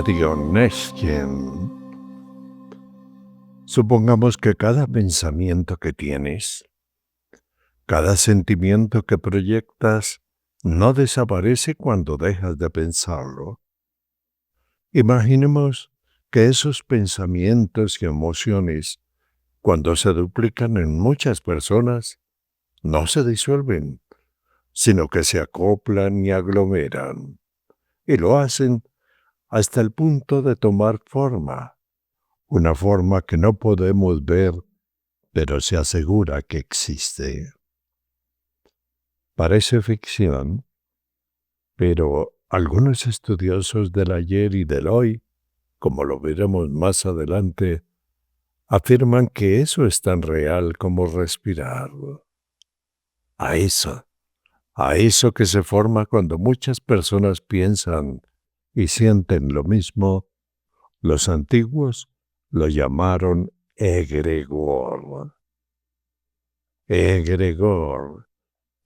Radio Neshken. Supongamos que cada pensamiento que tienes, cada sentimiento que proyectas, no desaparece cuando dejas de pensarlo. Imaginemos que esos pensamientos y emociones, cuando se duplican en muchas personas, no se disuelven, sino que se acoplan y aglomeran, y lo hacen hasta el punto de tomar forma, una forma que no podemos ver, pero se asegura que existe. Parece ficción, pero algunos estudiosos del ayer y del hoy, como lo veremos más adelante, afirman que eso es tan real como respirar. A eso que se forma cuando muchas personas piensan y sienten lo mismo, los antiguos lo llamaron egregor. Egregor,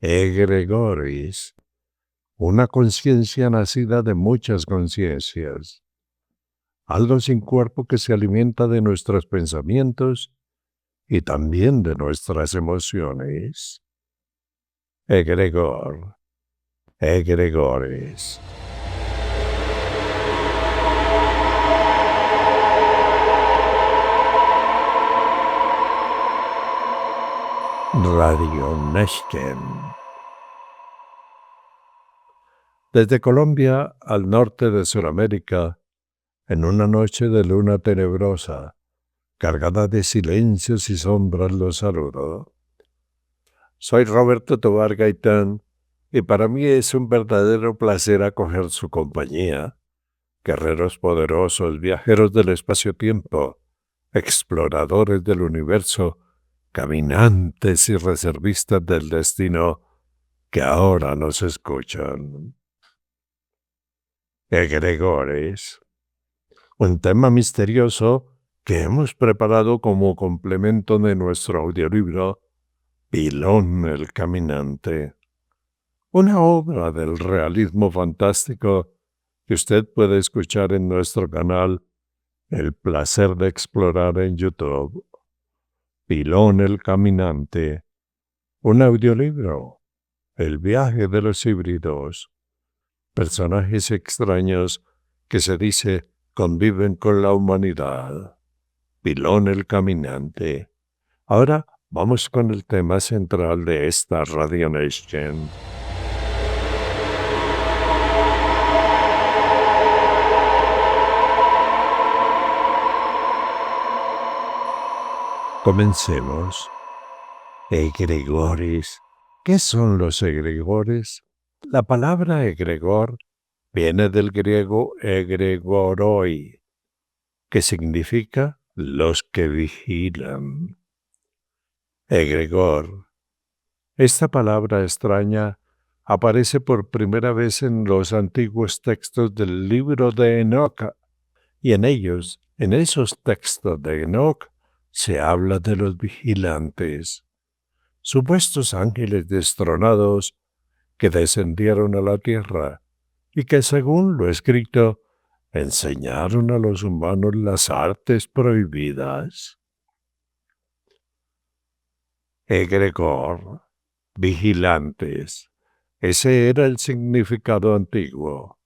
egregoris, una conciencia nacida de muchas conciencias. Algo sin cuerpo que se alimenta de nuestros pensamientos y también de nuestras emociones. Egregor, egregoris. Radio Neshken. Desde Colombia al norte de Sudamérica, en una noche de luna tenebrosa, cargada de silencios y sombras, los saludo. Soy Roberto Tobar Gaitán y para mí es un verdadero placer acoger su compañía. Guerreros poderosos, viajeros del espacio-tiempo, exploradores del universo, caminantes y reservistas del destino que ahora nos escuchan. Egregores, un tema misterioso que hemos preparado como complemento de nuestro audiolibro Pilón el Caminante, una obra del realismo fantástico que usted puede escuchar en nuestro canal El Placer de Explorar en YouTube. Pilón el Caminante, un audiolibro, El viaje de los híbridos, personajes extraños que se dice conviven con la humanidad. Pilón el Caminante. Ahora vamos con el tema central de esta Radio Neshken. Comencemos. Egregores. ¿Qué son los egregores? La palabra egregor viene del griego egregoroi, que significa los que vigilan. Egregor. Esta palabra extraña aparece por primera vez en los antiguos textos del libro de Enoc, y en esos textos de Enoc, se habla de los vigilantes, supuestos ángeles destronados que descendieron a la tierra y que, según lo escrito, enseñaron a los humanos las artes prohibidas. Egregor, vigilantes, ese era el significado antiguo,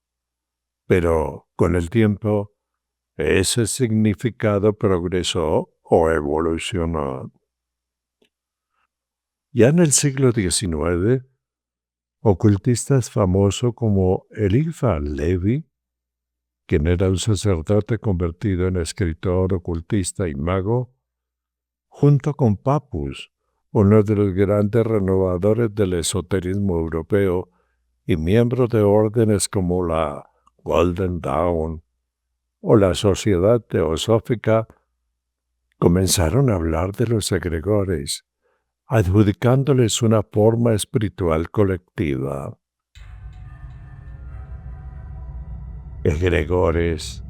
pero con el tiempo ese significado progresó o evolucionó. Ya en el siglo XIX, ocultistas famosos como Eliphas Levi, quien era un sacerdote convertido en escritor, ocultista y mago, junto con Papus, uno de los grandes renovadores del esoterismo europeo y miembro de órdenes como la Golden Dawn o la Sociedad Teosófica, comenzaron a hablar de los egregores, adjudicándoles una forma espiritual colectiva. Egregores.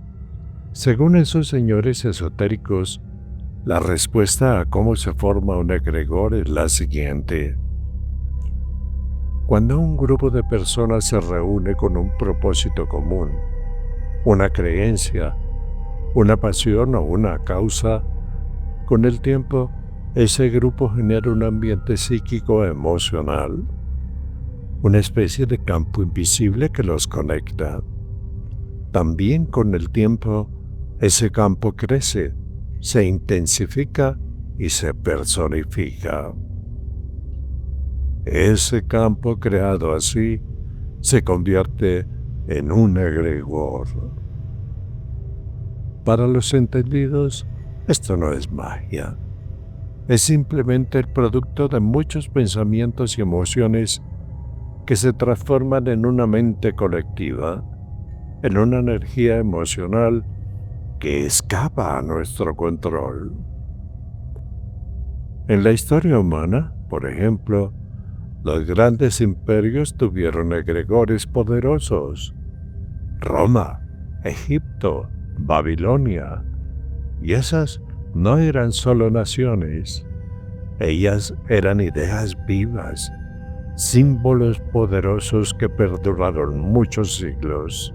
Según esos señores esotéricos, la respuesta a cómo se forma un egregor es la siguiente. Cuando un grupo de personas se reúne con un propósito común, una creencia, una pasión o una causa, con el tiempo ese grupo genera un ambiente psíquico emocional, una especie de campo invisible que los conecta. También con el tiempo, ese campo crece, se intensifica y se personifica. Ese campo creado así se convierte en un egregor. Para los entendidos, esto no es magia. Es simplemente el producto de muchos pensamientos y emociones que se transforman en una mente colectiva, en una energía emocional que escapa a nuestro control. En la historia humana, por ejemplo, los grandes imperios tuvieron egregores poderosos. Roma, Egipto, Babilonia. Y esas no eran solo naciones. Ellas eran ideas vivas, símbolos poderosos que perduraron muchos siglos.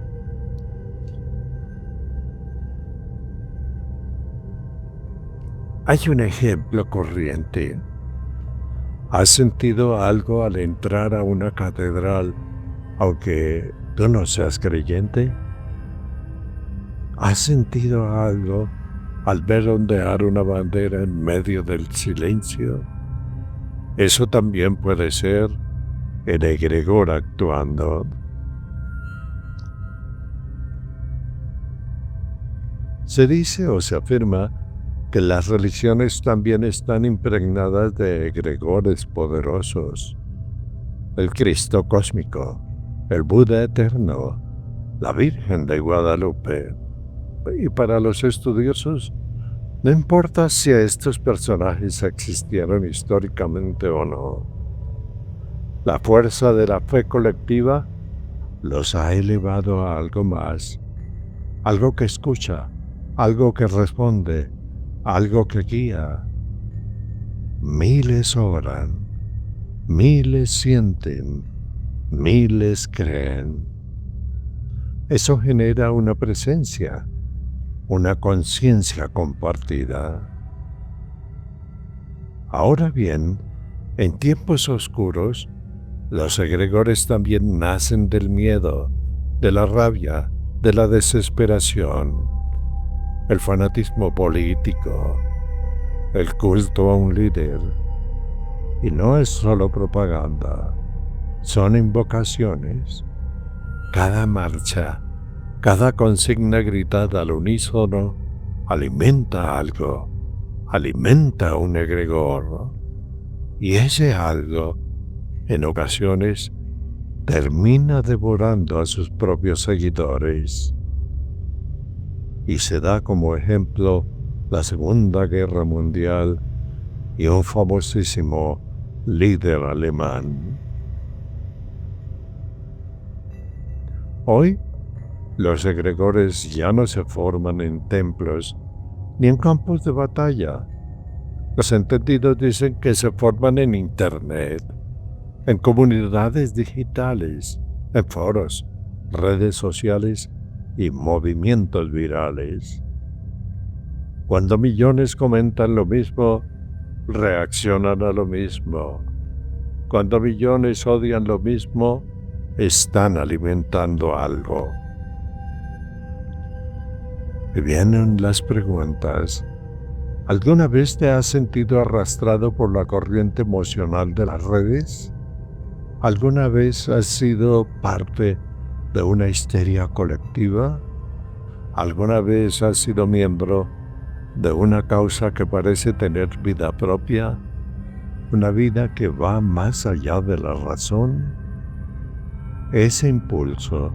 Hay un ejemplo corriente. ¿Has sentido algo al entrar a una catedral, aunque tú no seas creyente? ¿Has sentido algo al ver ondear una bandera en medio del silencio? Eso también puede ser el egregor actuando. Se dice o se afirma que las religiones también están impregnadas de egregores poderosos. El Cristo cósmico, el Buda eterno, la Virgen de Guadalupe. Y para los estudiosos, no importa si estos personajes existieron históricamente o no. La fuerza de la fe colectiva los ha elevado a algo más, algo que escucha, algo que responde, algo que guía. Miles oran, miles sienten, miles creen. Eso genera una presencia, una conciencia compartida. Ahora bien, en tiempos oscuros, los egregores también nacen del miedo, de la rabia, de la desesperación, el fanatismo político, el culto a un líder. Y no es solo propaganda, son invocaciones. Cada marcha, cada consigna gritada al unísono alimenta algo, alimenta un egregor. Y ese algo, en ocasiones, termina devorando a sus propios seguidores. Y se da como ejemplo la Segunda Guerra Mundial y un famosísimo líder alemán. Hoy, los egregores ya no se forman en templos ni en campos de batalla. Los entendidos dicen que se forman en Internet, en comunidades digitales, en foros, redes sociales y movimientos virales. Cuando millones comentan lo mismo, reaccionan a lo mismo. Cuando millones odian lo mismo, están alimentando algo. Y vienen las preguntas. ¿Alguna vez te has sentido arrastrado por la corriente emocional de las redes? ¿Alguna vez has sido parte de una histeria colectiva? ¿Alguna vez has sido miembro de una causa que parece tener vida propia? ¿Una vida que va más allá de la razón? Ese impulso,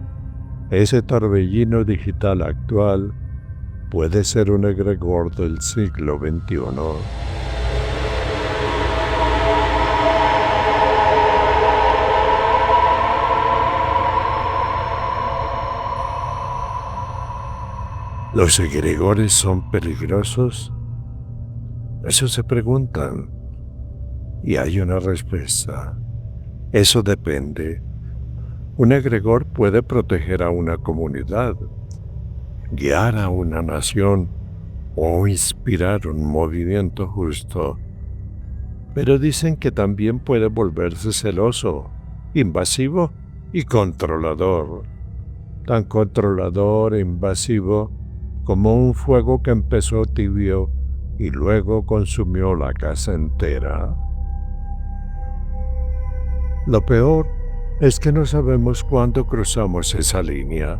ese torbellino digital actual, puede ser un egregor del siglo XXI. ¿Los egregores son peligrosos? Eso se preguntan. Y hay una respuesta. Eso depende. Un egregor puede proteger a una comunidad, guiar a una nación o inspirar un movimiento justo. Pero dicen que también puede volverse celoso, invasivo y controlador. Tan controlador e invasivo como un fuego que empezó tibio y luego consumió la casa entera. Lo peor es que no sabemos cuándo cruzamos esa línea,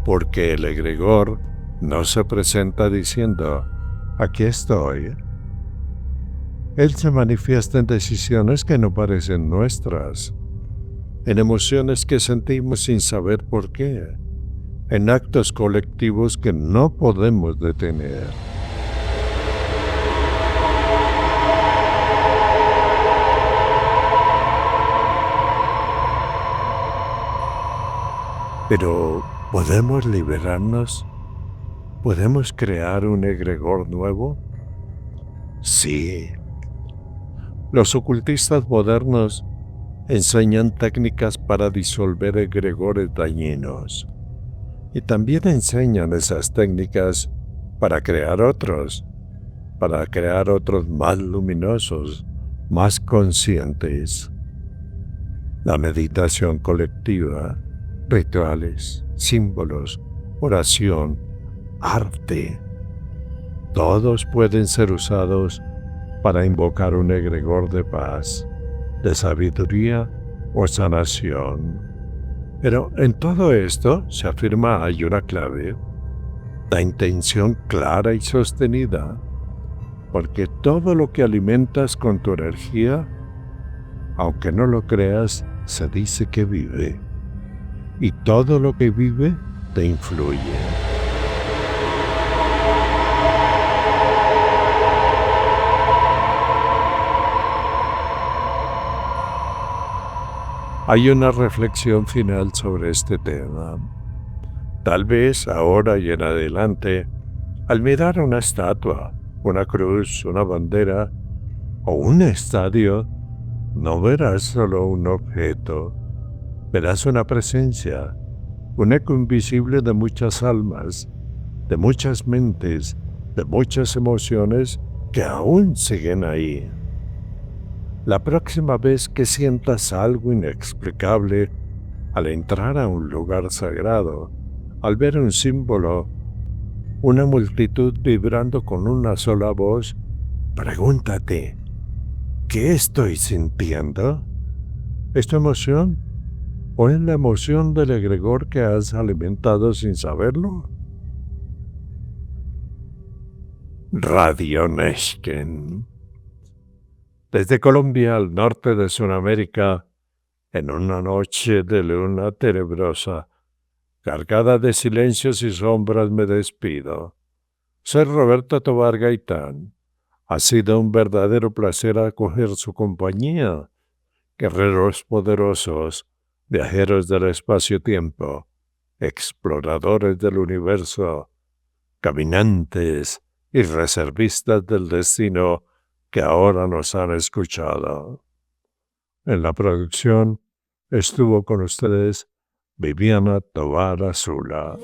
porque el egregor no se presenta diciendo, aquí estoy. Él se manifiesta en decisiones que no parecen nuestras, en emociones que sentimos sin saber por qué, en actos colectivos que no podemos detener. Pero, ¿podemos liberarnos? ¿Podemos crear un egregor nuevo? Sí. Los ocultistas modernos enseñan técnicas para disolver egregores dañinos. Y también enseñan esas técnicas para crear otros más luminosos, más conscientes. La meditación colectiva, rituales, símbolos, oración, arte, todos pueden ser usados para invocar un egregor de paz, de sabiduría o sanación. Pero en todo esto se afirma hay una clave, la intención clara y sostenida, porque todo lo que alimentas con tu energía, aunque no lo creas, se dice que vive, y todo lo que vive te influye. Hay una reflexión final sobre este tema. Tal vez ahora y en adelante, al mirar una estatua, una cruz, una bandera o un estadio, no verás solo un objeto, verás una presencia, un eco invisible de muchas almas, de muchas mentes, de muchas emociones que aún siguen ahí. La próxima vez que sientas algo inexplicable al entrar a un lugar sagrado, al ver un símbolo, una multitud vibrando con una sola voz, pregúntate, ¿qué estoy sintiendo? ¿Es tu emoción? ¿O es la emoción del egregor que has alimentado sin saberlo? Radio Neshken. Desde Colombia al norte de Sudamérica, en una noche de luna tenebrosa, cargada de silencios y sombras, me despido. Soy Roberto Tobar Gaitán. Ha sido un verdadero placer acoger su compañía. Guerreros poderosos, viajeros del espacio-tiempo, exploradores del universo, caminantes y reservistas del destino que ahora nos han escuchado. En la producción estuvo con ustedes Viviana Tovar Azula.